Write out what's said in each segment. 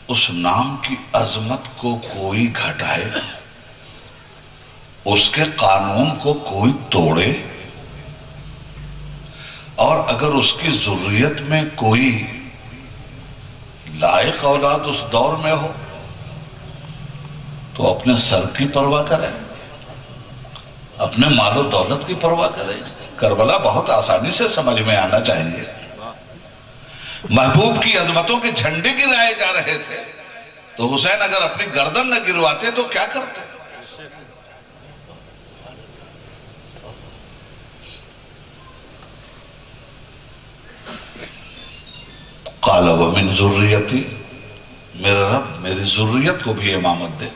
اس نام کی عظمت کو کوئی گھٹائے، اس کے قانون کو کوئی توڑے، اور اگر اس کی ذریت میں کوئی لائق اولاد اس دور میں ہو تو اپنے سر کی پرواہ کرے، اپنے مال و دولت کی پرواہ کرے۔ کربلا بہت آسانی سے سمجھ میں آنا چاہیے۔ محبوب کی عظمتوں کے جھنڈے گرائے جا رہے تھے تو حسین اگر اپنی گردن نہ گرواتے تو کیا کرتے؟ قال ومن ذریتی، میرے رب میری ذریت کو بھی امامت دے۔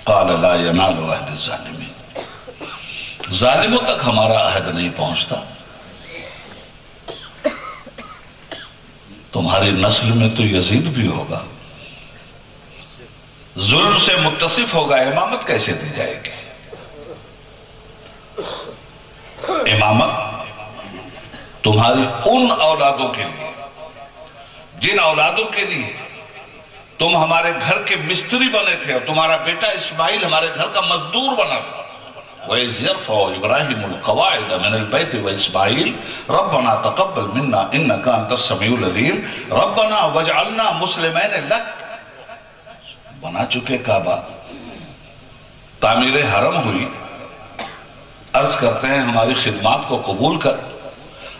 قال لا ینال عہد الظالمین، ظالموں تک ہمارا عہد نہیں پہنچتا، تمہاری نسل میں تو یزید بھی ہوگا، ظلم سے متصف ہوگا، امامت کیسے دی جائے گی؟ امامت تمہاری ان اولادوں کے لیے جن اولادوں کے لیے تم ہمارے گھر کے مستری بنے تھے، اور تمہارا بیٹا اسماعیل ہمارے گھر کا مزدور بنا تھا۔ وَإِذْ يَرْفَعُ إِبْرَاهِيمُ الْقَوَاعِدَ مِنَ الْبَيْتِ وَإِسْمَاعِيلُ رَبَّنَا تَقَبَّلْ مِنَّا إِنَّكَ أَنْتَ السَّمِيعُ الْعَلِيمُ رَبَّنَا وَاجْعَلْنَا مُسْلِمَيْنِ لَكَ۔ بنا چکے کعبہ، تعمیر حرم ہوئی، عرض کرتے ہیں ہماری خدمات کو قبول کر،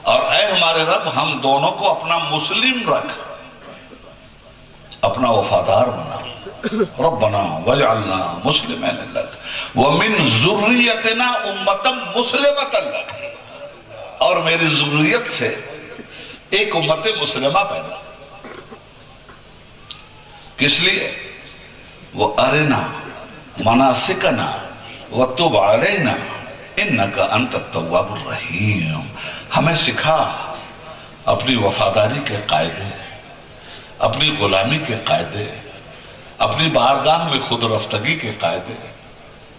اور اے ہمارے رب ہم دونوں کو اپنا مسلم رکھ، اپنا وفادار بنا۔ ربنا وجعلنا مسلمین لک ومن ذریتنا امتا مسلمتا لک، اور میری ذریت سے ایک امت مسلمہ پیدا۔ کس لیے؟ وَأَرِنَا مَنَاسِكَنَا وَتُبْ عَلَيْنَا إِنَّكَ أَنْتَ التَّوَّابُ الرَّحِيمُ، ہمیں سکھا اپنی وفاداری کے قاعدے، اپنی غلامی کے قاعدے، اپنی بارگاہ میں خود رفتگی کے قاعدے،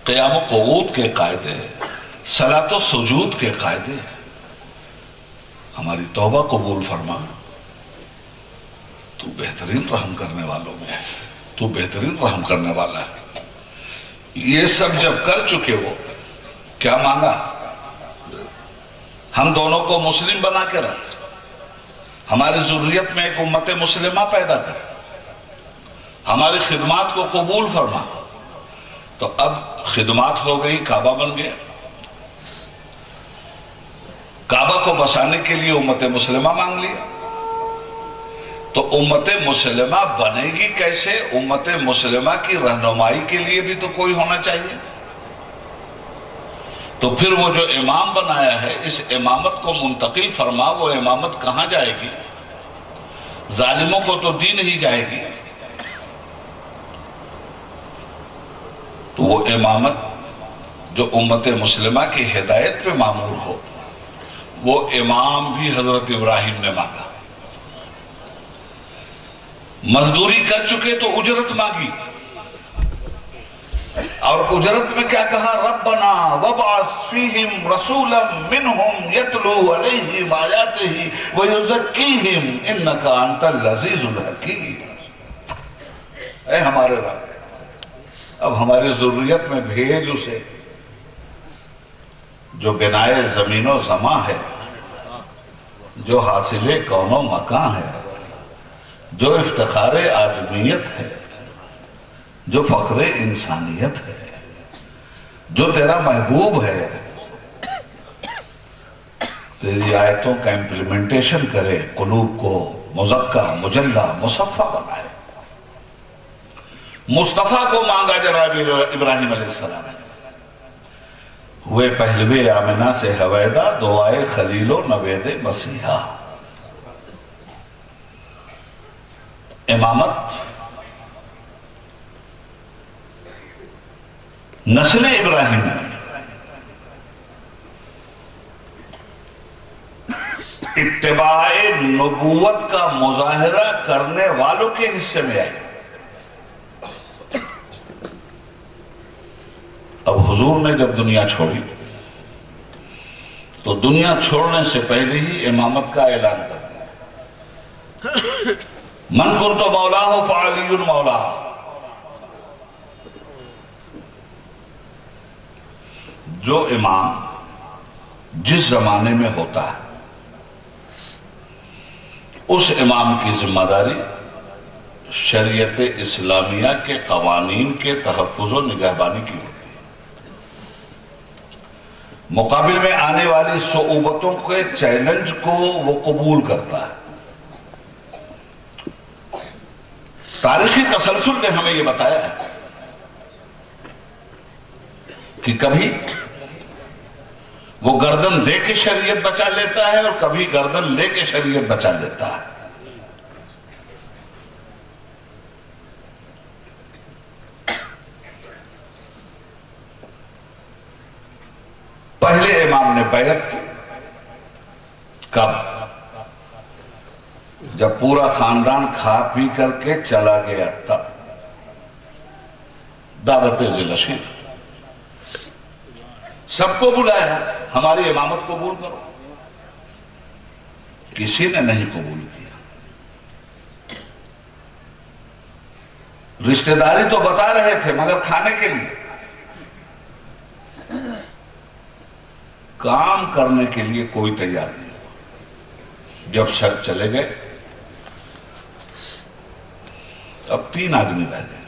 قیام و قعود کے قاعدے، صلاۃ و سجود کے قاعدے۔ ہماری توبہ قبول فرما، تو بہترین رحم کرنے والوں میں ہے، تو بہترین رحم کرنے والا ہے۔ یہ سب جب کر چکے وہ کیا مانگا؟ ہم دونوں کو مسلم بنا کے رکھ، ہماری ذریت میں ایک امت مسلمہ پیدا کر، ہماری خدمات کو قبول فرما۔ تو اب خدمات ہو گئی، کعبہ بن گیا۔ کعبہ کو بسانے کے لیے امت مسلمہ مانگ لیا، تو امت مسلمہ بنے گی کیسے؟ امت مسلمہ کی رہنمائی کے لیے بھی تو کوئی ہونا چاہیے۔ تو پھر وہ جو امام بنایا ہے، اس امامت کو منتقل فرما۔ وہ امامت کہاں جائے گی؟ ظالموں کو تو دی نہیں جائے گی، تو وہ امامت جو امت مسلمہ کی ہدایت پہ معمور ہو، وہ امام بھی حضرت ابراہیم نے مانگا۔ مزدوری کر چکے تو اجرت مانگی، اور اجرت میں کیا کہا؟ ربنا وابعث فیہم رسولا منہم یتلو علیہم آیاتہ ویزکیہم انکا انت العزیز الحکیم۔ اے ہمارے رب، اب ہماری ذریت میں بھیج اسے جو بنائے زمین و زماں ہے، جو حاصل کون و مکان ہے، جو افتخار آدمیت ہے، جو فخر انسانیت ہے، جو تیرا محبوب ہے، تیری آیتوں کا امپلیمنٹیشن کرے، قلوب کو مزکہ مجلہ مصفہ بنائے۔ مصطفیٰ کو مانگا جناب ابراہیم علیہ السلام نے، ہوئے پہلوے آمنہ سے حویدہ، دعائے خلیل و نوید مسیحا۔ امامت نسل ابراہیم اتباع نبوت کا مظاہرہ کرنے والوں کے حصے میں آئی۔ اب حضور نے جب دنیا چھوڑی تو دنیا چھوڑنے سے پہلے ہی امامت کا اعلان کر دیا۔ من کنت مولاہ فعلی مولا. جو امام جس زمانے میں ہوتا ہے اس امام کی ذمہ داری شریعت اسلامیہ کے قوانین کے تحفظ و نگہبانی کی ہوتی ہے. مقابل میں آنے والی صعوبتوں کے چیلنج کو وہ قبول کرتا ہے. تاریخی تسلسل نے ہمیں یہ بتایا ہے کہ کبھی وہ گردن دے کے شریعت بچا لیتا ہے اور کبھی گردن لے کے شریعت بچا لیتا ہے. پہلے امام نے بیعت کی کب؟ جب پورا خاندان کھا پی کر کے چلا گیا تب. دعوت ذی سب کو بلایا ہماری امامت قبول کرو. کسی نے نہیں قبول کیا. رشتہ داری تو بتا رہے تھے مگر کھانے کے لیے، کام کرنے کے لیے کوئی تیار نہیں ہوا. جب سب چلے گئے اب 3 آدمی رہ گئے.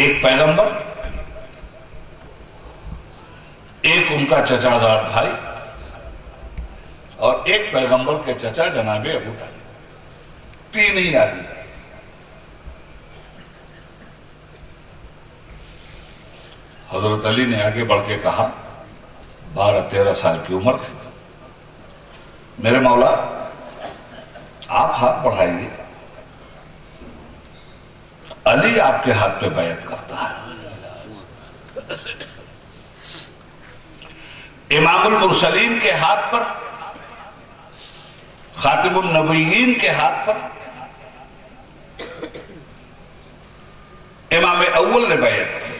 ایک پیغمبر، ایک ان کا چچا زاد بھائی اور ایک پیغمبر کے چچا جناب ابو طالب. 3 ہی آدمی. حضرت علی نے آگے بڑھ کے کہا، 12-13 سال کی عمر تھی، میرے مولا آپ ہاتھ بڑھائیے. علی آپ کے ہاتھ پہ بیعت کرتا ہے. امام المرسلین کے ہاتھ پر، خاتم النبیین کے ہاتھ پر امام اول نے بیعت کی،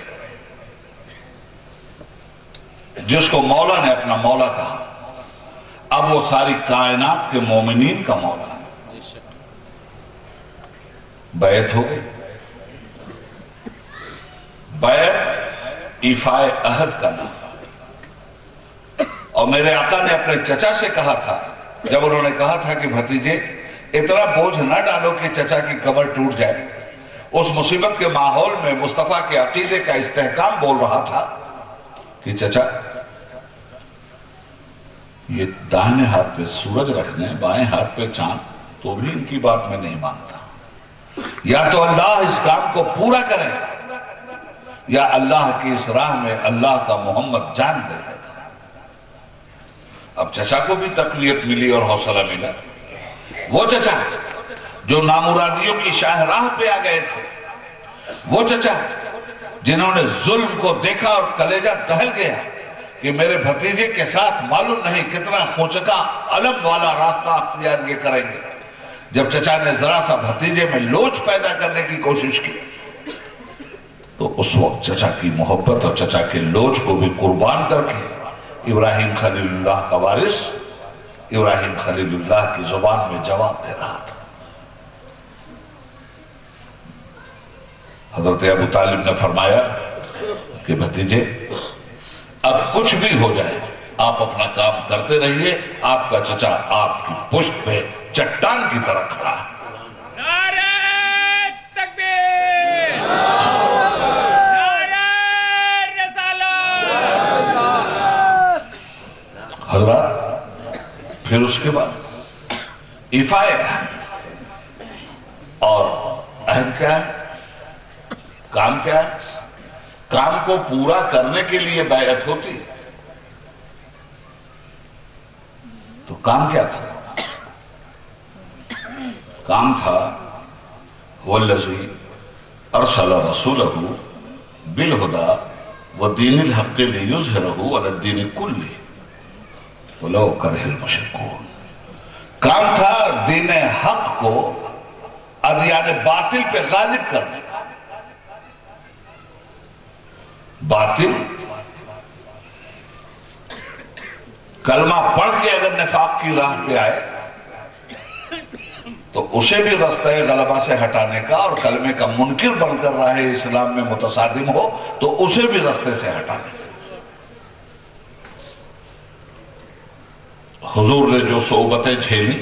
جس کو مولا نے اپنا مولا کہا. اب وہ ساری کائنات کے مومنین کا مولا ہے. بیعت ہو گئی. بیعت ایفائے عہد کا نام. اور میرے آقا نے اپنے چچا سے کہا تھا جب انہوں نے کہا تھا کہ بھتیجے اتنا بوجھ نہ ڈالو کہ چچا کی کمر ٹوٹ جائے. اس مصیبت کے ماحول میں مصطفیٰ کے عقیدے کا استحکام بول رہا تھا کہ چچا یہ داہنے ہاتھ پہ سورج رکھنے بائیں ہاتھ پہ چاند تو بھی ان کی بات میں نہیں مانتا. یا تو اللہ اس کام کو پورا کرے یا اللہ کی اس راہ میں اللہ کا محمد جان دے گا. اب چچا کو بھی تقویت ملی اور حوصلہ ملا. وہ چچا جو نامرادیوں کی شاہراہ پہ آ گئے تھے، وہ چچا جنہوں نے ظلم کو دیکھا اور کلیجہ دہل گیا کہ میرے بھتیجے کے ساتھ معلوم نہیں کتنا خوچکا علم والا راستہ اختیار یہ کریں گے. جب چچا نے ذرا سا بھتیجے میں لوچ پیدا کرنے کی کوشش کی تو اس وقت چچا کی محبت اور چچا کے لوچ کو بھی قربان کر کے ابراہیم خلیل اللہ کا وارث ابراہیم خلیل اللہ کی زبان میں جواب دے رہا تھا. حضرت ابو طالب نے فرمایا کہ بھتیجے اب کچھ بھی ہو جائے آپ اپنا کام کرتے رہیے. آپ کا چچا آپ کی پشت پہ چٹان کی طرح کھڑا ہے. نعرہ تکبیر! نعرہ رسالت! حضرات پھر اس کے بعد ایفائے عہد. اور عہد کیا ہے؟ کام کیا ہے؟ کام کو پورا کرنے کے لیے بیعت ہوتی ہے. تو کام کیا تھا؟ کام تھا والذی ارسل رسولہ بالہدی ودین الحق لیظہرہ علی الدین کلہ ولو کرہ المشرکون. کام تھا دین حق کو ادیان باطل پہ غالب کرنے کا. باطل کلمہ پڑھ کے اگر نفاق کی راہ پہ آئے تو اسے بھی رستہ غلبہ سے ہٹانے کا، اور کلمے کا منکر بن کر راہ اسلام میں متصادم ہو تو اسے بھی رستے سے ہٹانے کا۔ حضور نے جو صحبتیں جھیلی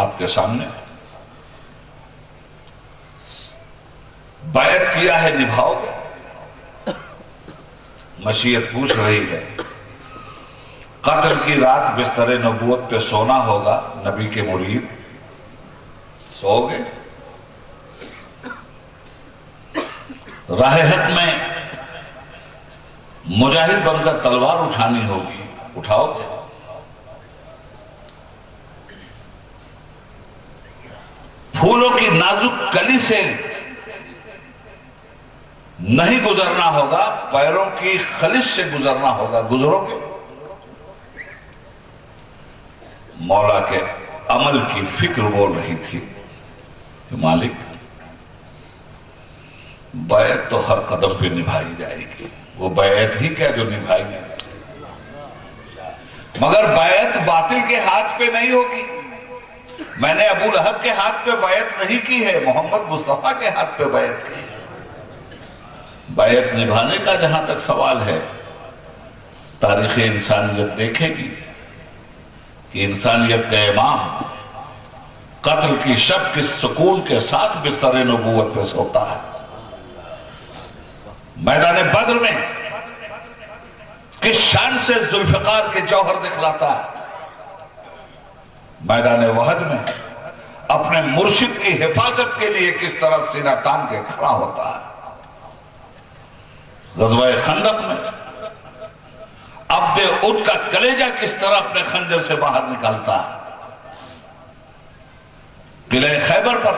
آپ کے سامنے، بیعت کیا ہے نبھاؤ گے؟ مشیت پوچھ رہی ہے، قتل کی رات بستر نبوت پہ سونا ہوگا نبی کے مرید، سو گے؟ راہ حق میں مجاہد بن کر تلوار اٹھانی ہوگی، اٹھاؤ گے؟ پھولوں کی نازک کلی سے نہیں گزرنا ہوگا، پیروں کی خلش سے گزرنا ہوگا، گزرو گے؟ مولا کے عمل کی فکر بول رہی تھی کہ مالک بیعت تو ہر قدم پہ نبھائی جائے گی، وہ بیعت ہی کیا جو نبھائی جائے گی، مگر بیعت باطل کے ہاتھ پہ نہیں ہوگی۔ میں نے ابو لہب کے ہاتھ پہ بیعت نہیں کی ہے، محمد مصطفیٰ کے ہاتھ پہ بیعت کی ہے۔ بیعت نبھانے کا جہاں تک سوال ہے، تاریخ انسانیت دیکھے گی کہ انسانیت کا امام قتل کی شب کی سکون کے ساتھ بستر نبوت پہ سوتا ہے، میدان بدر میں کس شان سے ذوالفقار کے جوہر دکھلاتا ہے، میدان وحد میں اپنے مرشد کی حفاظت کے لیے کس طرح سینہ تان کے کھڑا ہوتا ہے، غزوہ خندق میں عبد عد کا کلیجہ کس طرح اپنے خنجر سے باہر نکالتا ہے، قلعہ خیبر پر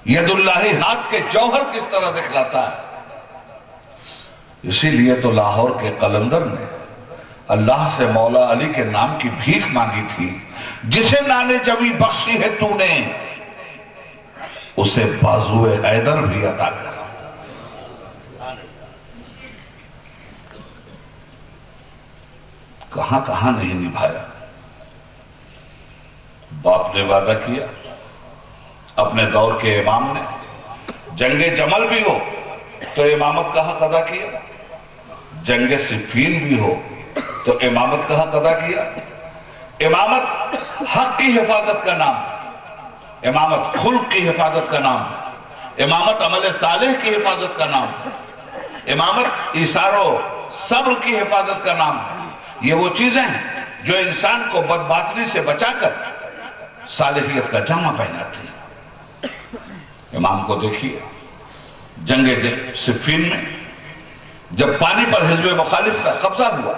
ید اللہ ہاتھ کے جوہر کس طرح دکھلاتا ہے۔ اسی لیے تو لاہور کے قلندر نے اللہ سے مولا علی کے نام کی بھیک مانگی تھی، جسے نانے جوی بخشی ہے تو نے، اسے بازو حیدر بھی عطا کر۔ کہاں کہاں نہیں نبھایا، باپ نے وعدہ کیا، اپنے دور کے امام نے جنگ جمل بھی ہو تو امامت کا حق ادا کیا، جنگ صفین بھی ہو تو امامت کا حق ادا کیا۔ امامت حق کی حفاظت کا نام، امامت خلق کی حفاظت کا نام، امامت عمل صالح کی حفاظت کا نام، امامت ایثار و صبر کی حفاظت کا نام۔ یہ وہ چیزیں ہیں جو انسان کو بدباطنی سے بچا کر صالحیت کا جامہ پہناتی ہیں۔ امام کو دیکھیے جنگ صفین میں جب پانی پر حزب مخالف کا قبضہ ہوا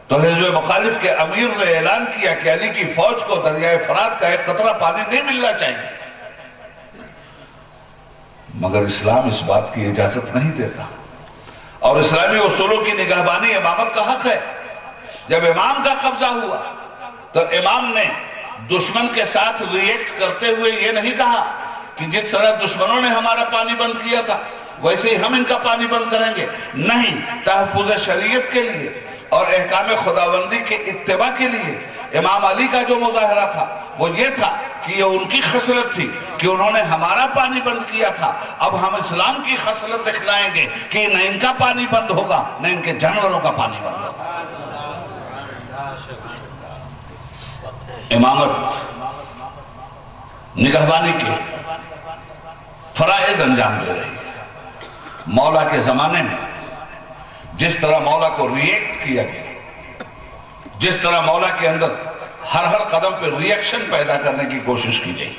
تو حزب مخالف کے امیر نے اعلان کیا کہ علی کی فوج کو دریائے فرات کا ایک قطرہ پانی نہیں ملنا چاہیے، مگر اسلام اس بات کی اجازت نہیں دیتا، اور اسلامی اصولوں کی نگہبانی امامت کا حق ہے۔ جب امام کا قبضہ ہوا تو امام نے دشمن کے ساتھ ریئیکٹ کرتے ہوئے یہ نہیں کہا کہ جس طرح دشمنوں نے ہمارا پانی بند کیا تھا ویسے ہی ہم ان کا پانی بند کریں گے، نہیں، تحفظ شریعت کے لیے اور احکام خداوندی کے اتباع کے لیے امام علی کا جو مظاہرہ تھا وہ یہ تھا کہ یہ ان کی خصلت تھی کہ انہوں نے ہمارا پانی بند کیا تھا، اب ہم اسلام کی خصلت دکھلائیں گے کہ نہ ان کا پانی بند ہوگا نہ ان کے جانوروں کا پانی بند ہوگا۔ امامت نگہبانی کے فرائض انجام دے رہی ہے۔ مولا کے زمانے میں جس طرح مولا کو ریئیکٹ کیا گیا، جس طرح مولا کے اندر ہر قدم پہ ریئیکشن پیدا کرنے کی کوشش کی گئی،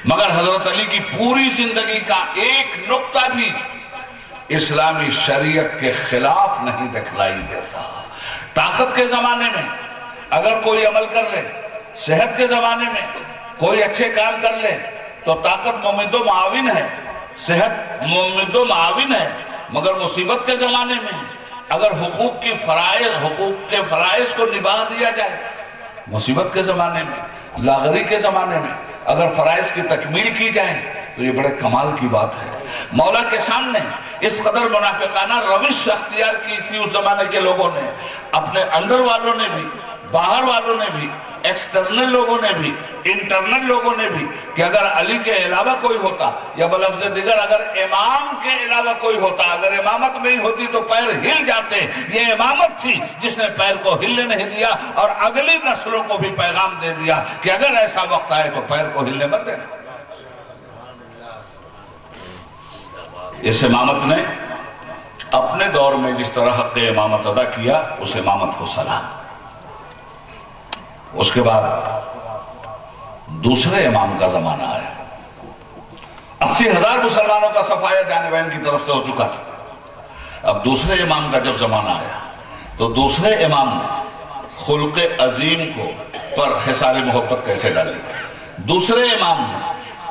مگر حضرت علی کی پوری زندگی کا ایک نقطہ بھی اسلامی شریعت کے خلاف نہیں دکھلائی دیتا۔ طاقت کے زمانے میں اگر کوئی عمل کر لے، صحت کے زمانے میں کوئی اچھے کام کر لے تو طاقت ممد و معاون ہے، صحت ممد و معاون ہے، مگر مصیبت کے زمانے میں اگر حقوق کے فرائض کو نبھا دیا جائے، مصیبت کے زمانے میں، لاغری کے زمانے میں اگر فرائض کی تکمیل کی جائے تو یہ بڑے کمال کی بات ہے۔ مولا کے سامنے اس قدر منافقانہ روش اختیار کی تھی اس زمانے کے لوگوں نے، اپنے اندر والوں نے بھی، باہر والوں نے بھی، ایکسٹرنل لوگوں نے بھی، انٹرنل لوگوں نے بھی، کہ اگر علی کے علاوہ کوئی ہوتا یا بلفظ دیگر اگر امام کے علاوہ کوئی ہوتا، اگر امامت نہیں ہوتی تو پیر ہل جاتے۔ یہ امامت تھی جس نے پیر کو ہلنے نہیں دیا اور اگلی نسلوں کو بھی پیغام دے دیا کہ اگر ایسا وقت آئے تو پیر کو ہلنے مت دینا۔ اس امامت نے اپنے دور میں جس طرح حق امامت ادا کیا، اس امامت کو سلام۔ اس کے بعد دوسرے امام کا زمانہ آیا۔ 80,000 مسلمانوں کا صفایا جانبین کی طرف سے ہو چکا تھا۔ اب دوسرے امام کا جب زمانہ آیا تو دوسرے امام نے خلق عظیم کو پر حصار محبت کیسے ڈالی، دوسرے امام نے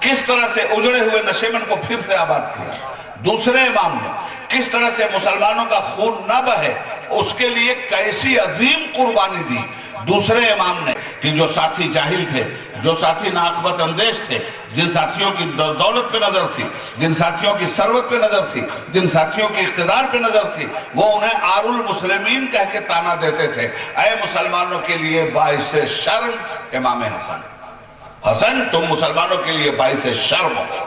کس طرح سے اجڑے ہوئے نشیمن کو پھر سے آباد کیا، دوسرے امام نے کس طرح سے مسلمانوں کا خون نہ بہے اس کے لیے کیسی عظیم قربانی دی، دوسرے امام نے کہ جو ساتھی جاہل تھے، جو ساتھی ناقبت اندیش تھے، جن ساتھیوں کی دولت پہ نظر تھی، جن ساتھیوں کی ثروت پہ نظر تھی، جن ساتھیوں کی اقتدار پہ نظر تھی، وہ انہیں آر المسلمین کہہ کے تانا دیتے تھے۔ اے مسلمانوں کے لیے باعث شرم امام حسن، حسن تم مسلمانوں کے لیے باعث شرم ہو،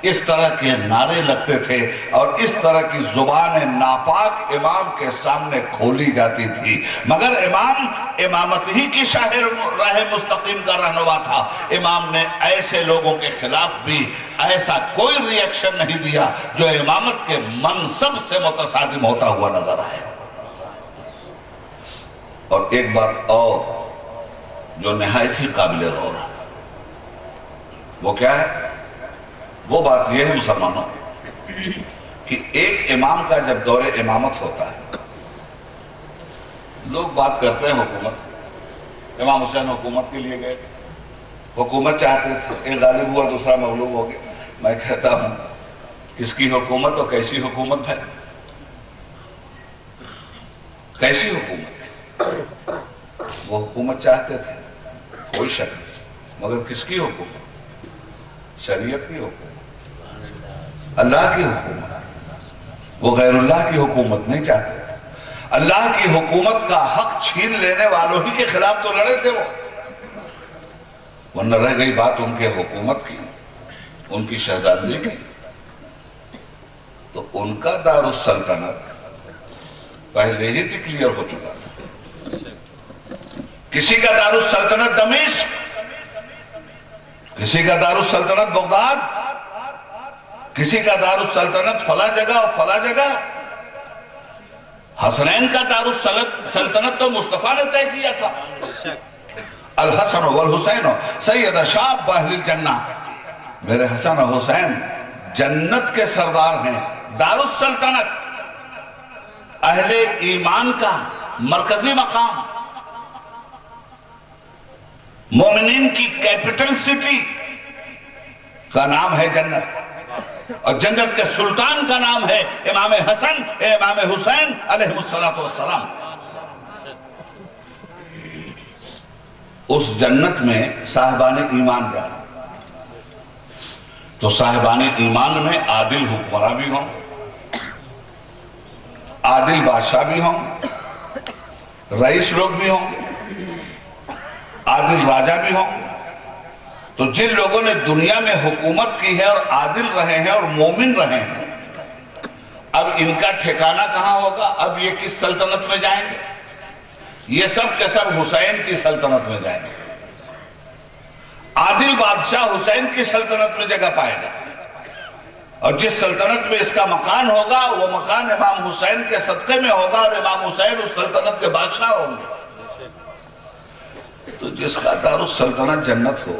اس طرح کے نعرے لگتے تھے اور اس طرح کی زبان ناپاک امام کے سامنے کھولی جاتی تھی۔ مگر امام امامت ہی کی راہ مستقیم کا رہنما تھا۔ امام نے ایسے لوگوں کے خلاف بھی ایسا کوئی ری ایکشن نہیں دیا جو امامت کے منصب سے متصادم ہوتا ہوا نظر آئے۔ اور ایک بات اور جو نہایت ہی قابل غور ہے، وہ کیا ہے؟ وہ بات یہ ہے مسلمانوں کہ ایک امام کا جب دور امامت ہوتا ہے، لوگ بات کرتے ہیں حکومت، امام حسین حکومت کے لیے گئے، حکومت چاہتے تھے، ایک غالب ہوا دوسرا مغلوب ہو گیا۔ میں کہتا ہوں کس کی حکومت اور کیسی حکومت ہے؟ کیسی حکومت؟ وہ حکومت چاہتے تھے، کوئی شک نہیں، مگر کس کی حکومت؟ شریعت کی حکومت، اللہ کی حکومت۔ وہ غیر اللہ کی حکومت نہیں چاہتے تھے۔ اللہ کی حکومت کا حق چھین لینے والوں ہی کے خلاف تو لڑے تھے وہ، ورنہ رہ گئی بات ان کے حکومت کی، ان کی شہزادی کی، تو ان کا دار السلطنت پہلے ہی ڈکلیئر ہو چکا تھا۔ کسی کا دار السلطنت دمشق، کسی کا دار السلطنت بغداد، کسی کا دار السلطنت فلاں جگہ اور فلاں جگہ۔ حسنین کا دار السلطنت تو مصطفیٰ نے طے کیا تھا۔ الحسن والحسین سید شاب اہل الجنہ، میرے حسن اور حسین جنت کے سردار ہیں۔ دار السلطنت اہل ایمان کا مرکزی مقام، مومنین کی کیپٹل سٹی کا نام ہے جنت، اور جنت کے سلطان کا نام ہے امام حسن امام حسین علیہ السلام۔ اس جنت میں صاحبان ایمان جانا، تو صاحبان ایمان میں عادل حکمراں بھی ہوں، عادل بادشاہ بھی ہوں، رئیس لوگ بھی ہوں، عادل راجہ بھی ہوں۔ تو جن لوگوں نے دنیا میں حکومت کی ہے اور عادل رہے ہیں اور مومن رہے ہیں، اب ان کا ٹھکانہ کہاں ہوگا؟ اب یہ کس سلطنت میں جائیں گے؟ یہ سب کے سب حسین کی سلطنت میں جائیں گے۔ عادل بادشاہ حسین کی سلطنت میں جگہ پائے گا، اور جس سلطنت میں اس کا مکان ہوگا وہ مکان امام حسین کے صدقے میں ہوگا، اور امام حسین اس سلطنت کے بادشاہ ہوں گے۔ تو جس کا دار السلطنت جنت ہو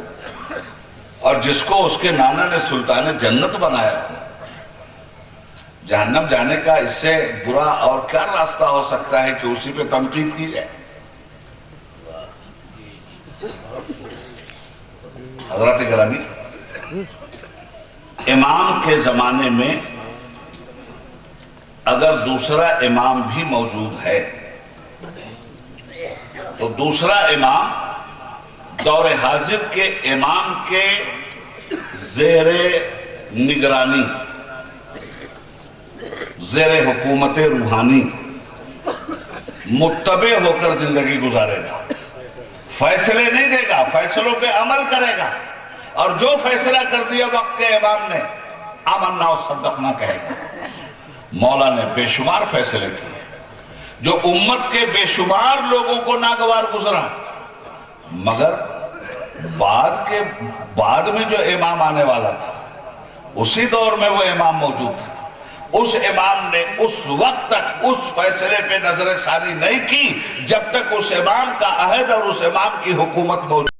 اور جس کو اس کے نانا نے سلطان جنت بنایا ہو، جہنم جانے کا اس سے برا اور کیا راستہ ہو سکتا ہے کہ اسی پہ تنقید کی جائے؟ حضرات گرامی، امام کے زمانے میں اگر دوسرا امام بھی موجود ہے تو دوسرا امام دور حاضر کے امام کے زیر نگرانی زیر حکومت روحانی متبع ہو کر زندگی گزارے گا، فیصلے نہیں دے گا، فیصلوں پہ عمل کرے گا، اور جو فیصلہ کر دیا وقت کے امام نے آمنا و صدقنا کہے گا۔ مولا نے بے شمار فیصلے کیے جو امت کے بے شمار لوگوں کو ناگوار گزرا، مگر بعد میں جو امام آنے والا تھا اسی دور میں وہ امام موجود تھا، اس امام نے اس وقت تک اس فیصلے پہ نظر ثانی نہیں کی جب تک اس امام کا عہد اور اس امام کی حکومت موجود